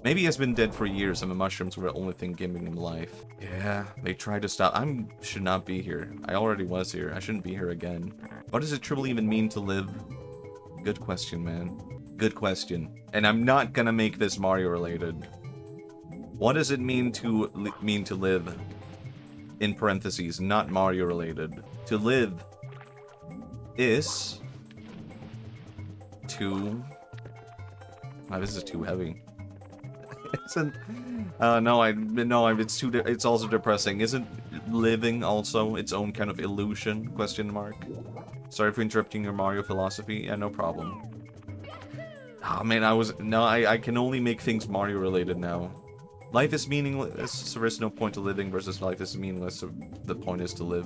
Maybe he has been dead for years and the mushrooms were the only thing giving him life. Yeah, they tried to stop. Should not be here. I already was here. I shouldn't be here again. What does it truly even mean to live? Good question, man. Good question. And I'm not gonna make this Mario related. What does it mean to live? In parentheses, not Mario related. To live is to... Oh, this is too heavy. Isn't... no, it's too... It's also depressing. Isn't living also its own kind of illusion? Question mark. Sorry for interrupting your Mario philosophy. Yeah, no problem. Oh man, I can only make things Mario related now. Life is meaningless, so there's no point to living, versus life is meaningless, so the point is to live.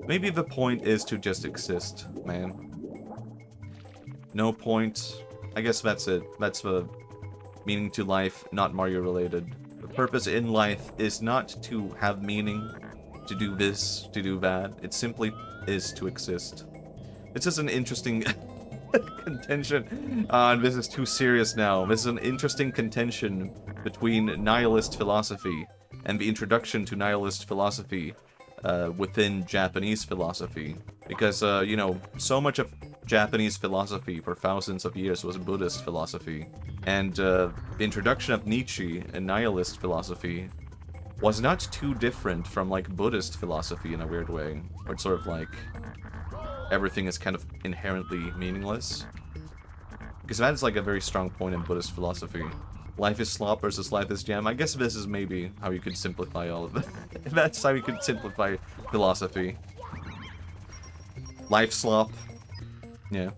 Maybe the point is to just exist, man. No point. I guess that's it. That's the meaning to life, not Mario related. The purpose in life is not to have meaning, to do this, to do that. It simply is to exist. This is an interesting contention. This is too serious now. This is an interesting contention between nihilist philosophy and the introduction to nihilist philosophy within Japanese philosophy. Because, you know, so much of Japanese philosophy for thousands of years was Buddhist philosophy. And the introduction of Nietzsche and nihilist philosophy was not too different from, like, Buddhist philosophy in a weird way. Or it's sort of like everything is kind of inherently meaningless. Because that is like a very strong point in Buddhist philosophy. Life is slop versus life is jam. I guess this is maybe how you could simplify all of it. That's how you could simplify philosophy. Life slop. Yeah.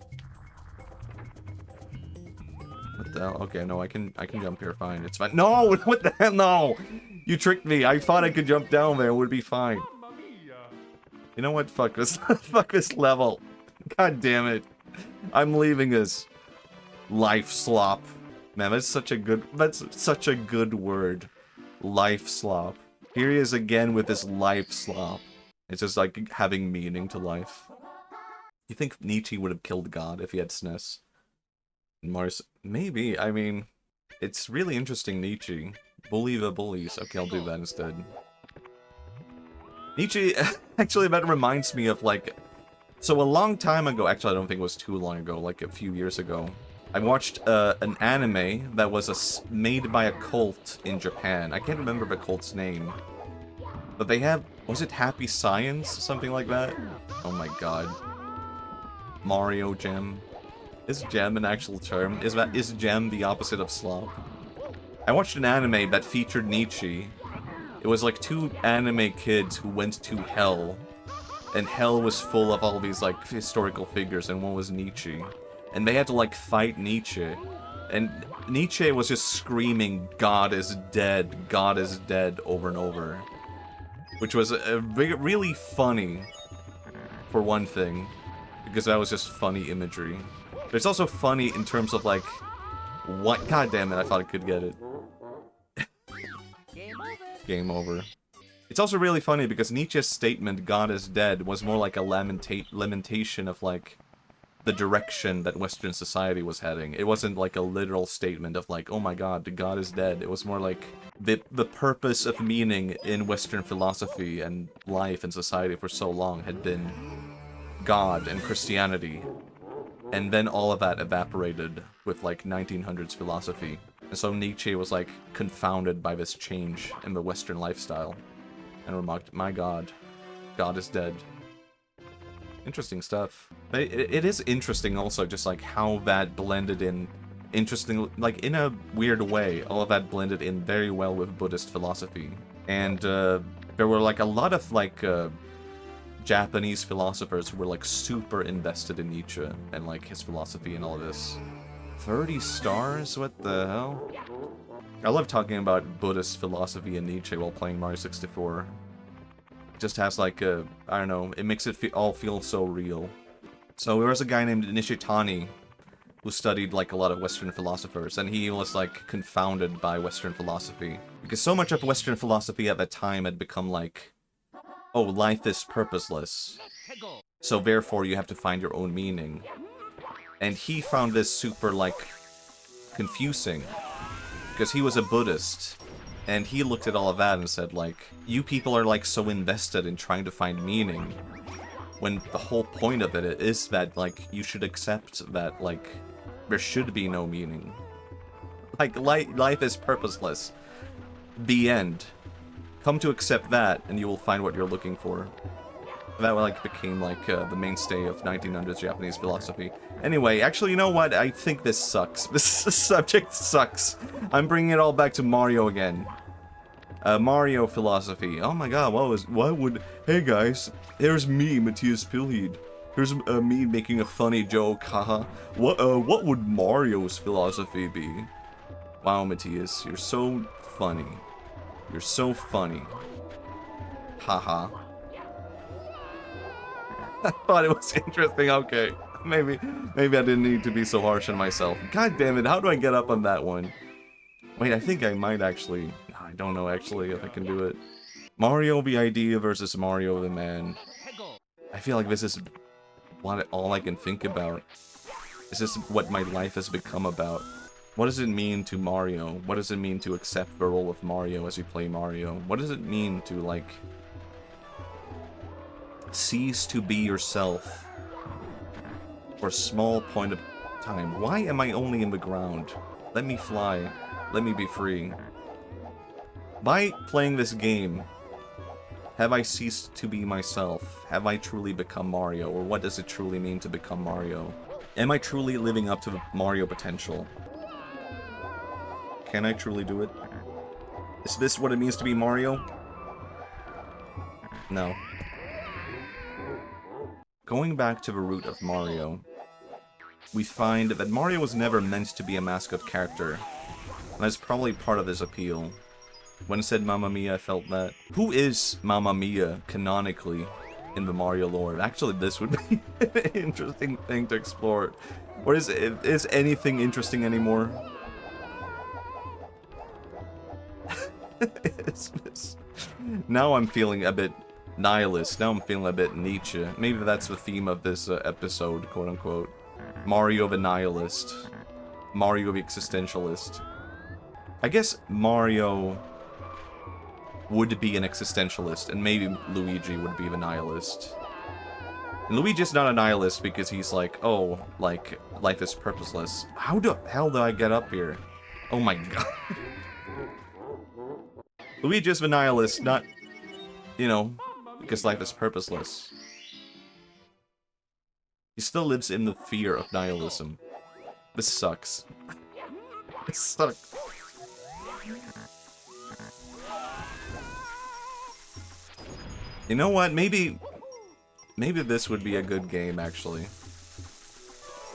What the hell? Okay, no, I can jump here, fine. It's fine. No! What the hell? No! You tricked me. I thought I could jump down there. It would be fine. You know what? Fuck this. Fuck this level. God damn it. I'm leaving this. Life slop. Man, that's such a good word. Life slop. Here he is again with this life slop. It's just like having meaning to life. You think Nietzsche would have killed God if he had SNES? Mars? Maybe. I mean, it's really interesting, Nietzsche. Bully the bullies. Okay, I'll do that instead. Nietzsche, actually, that reminds me of, like... So a long time ago, actually I don't think it was too long ago, like a few years ago, I watched an anime that was made by a cult in Japan. I can't remember the cult's name. But they have... Was it Happy Science? Something like that? Oh my god. Mario Gem. Is gem an actual term? Is gem the opposite of slop? I watched an anime that featured Nietzsche. It was like two anime kids who went to hell. And hell was full of all these like historical figures, and one was Nietzsche. And they had to like fight Nietzsche. And Nietzsche was just screaming, God is dead, over and over. Which was really funny, for one thing. Because that was just funny imagery. But it's also funny in terms of like, what? God damn it, I thought I could get it. Game over. It's also really funny because Nietzsche's statement, God is dead, was more like a lamentation of like the direction that Western society was heading. It wasn't like a literal statement of like, oh my god, God is dead. It was more like the purpose of meaning in Western philosophy and life and society for so long had been God and Christianity. And then all of that evaporated with like 1900s philosophy. And so Nietzsche was like confounded by this change in the Western lifestyle. And remarked, my god, God is dead. Interesting stuff. But it is interesting also just like how that blended in, interesting, like in a weird way, all of that blended in very well with Buddhist philosophy. And there were like a lot of like Japanese philosophers who were like super invested in Nietzsche and like his philosophy and all of this. 30 stars? What the hell? I love talking about Buddhist philosophy and Nietzsche while playing Mario 64. It just has like a, I don't know, it makes it all feel so real. So there was a guy named Nishitani who studied like a lot of Western philosophers, and he was like confounded by Western philosophy. Because so much of Western philosophy at that time had become like, oh, life is purposeless, so therefore you have to find your own meaning. And he found this super like confusing. because he was a Buddhist. And he looked at all of that and said, like, you people are, like, so invested in trying to find meaning, when the whole point of it is that, like, you should accept that, like, there should be no meaning. Like, life is purposeless. The end. Come to accept that, and you will find what you're looking for. That, like, became, like, the mainstay of 1900s Japanese philosophy. Anyway, actually, you know what? I think this sucks. This subject sucks. I'm bringing it all back to Mario again. Mario philosophy. Oh my god, hey guys, here's me, Matthias Pilhed. Here's me making a funny joke, haha. What would Mario's philosophy be? Wow, Matthias, you're so funny. You're so funny. Haha. I thought it was interesting, okay. Maybe I didn't need to be so harsh on myself. God damn it, how do I get up on that one? Wait, I think I might actually... I don't know actually if I can do it. Mario the idea versus Mario the man. I feel like this is all I can think about. This is what my life has become about. What does it mean to Mario? What does it mean to accept the role of Mario as you play Mario? What does it mean to, like... cease to be yourself for a small point of time? Why am I only in the ground? Let me fly. Let me be free. By playing this game, have I ceased to be myself? Have I truly become Mario? Or what does it truly mean to become Mario? Am I truly living up to the Mario potential? Can I truly do it? Is this what it means to be Mario? No. Going back to the root of Mario, we find that Mario was never meant to be a mascot character. And that's probably part of his appeal. When it said Mamma Mia, I felt that. Who is Mamma Mia, canonically, in the Mario lore? Actually, this would be an interesting thing to explore. Or is anything interesting anymore? Now I'm feeling a bit nihilist. Now I'm feeling a bit Nietzsche. Maybe that's the theme of this episode, quote-unquote. Mario the nihilist. Mario the existentialist. I guess Mario would be an existentialist, and maybe Luigi would be the nihilist. And Luigi's not a nihilist because he's like, oh, like, life is purposeless. How the hell did I get up here? Oh my god. Luigi's the nihilist, not, you know, because life is purposeless. He still lives in the fear of nihilism. This sucks. This sucks. You know what? Maybe this would be a good game, actually.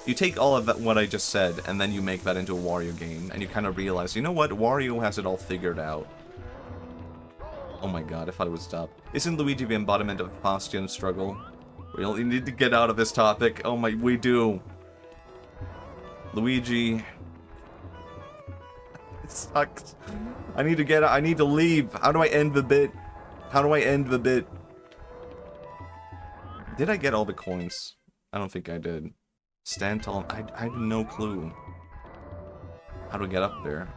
You take all of that, what I just said, and then you make that into a Wario game, and you kind of realize, you know what? Wario has it all figured out. Oh my god, I thought it would stop. Isn't Luigi the embodiment of the Faustian struggle? We only need to get out of this topic. Oh my, we do. Luigi. It sucks. I need to get out. I need to leave. How do I end the bit? How do I end the bit? Did I get all the coins? I don't think I did. Stand tall. I have no clue. How to get up there.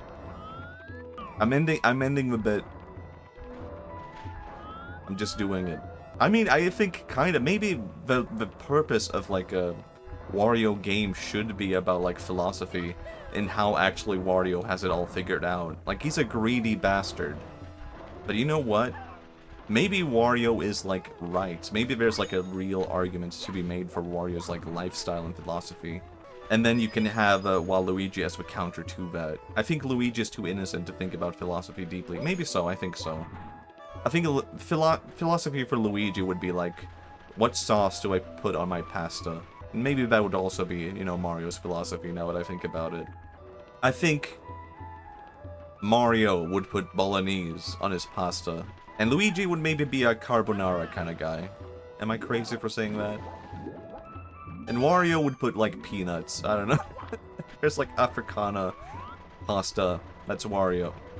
I'm ending the bit. I'm just doing it. I mean, I think kind of maybe the purpose of like a Wario game should be about like philosophy and how actually Wario has it all figured out. Like, he's a greedy bastard. But you know what? Maybe Wario is, like, right. Maybe there's, like, a real argument to be made for Wario's, like, lifestyle and philosophy. And then you can have Waluigi as the counter to that. I think Luigi is too innocent to think about philosophy deeply. Maybe so, I think so. I think philosophy for Luigi would be, like, what sauce do I put on my pasta? And maybe that would also be, you know, Mario's philosophy, now that I think about it. I think Mario would put bolognese on his pasta. And Luigi would maybe be a carbonara kind of guy. Am I crazy for saying that? And Wario would put, like, peanuts. I don't know. There's, like, Africana pasta. That's Wario.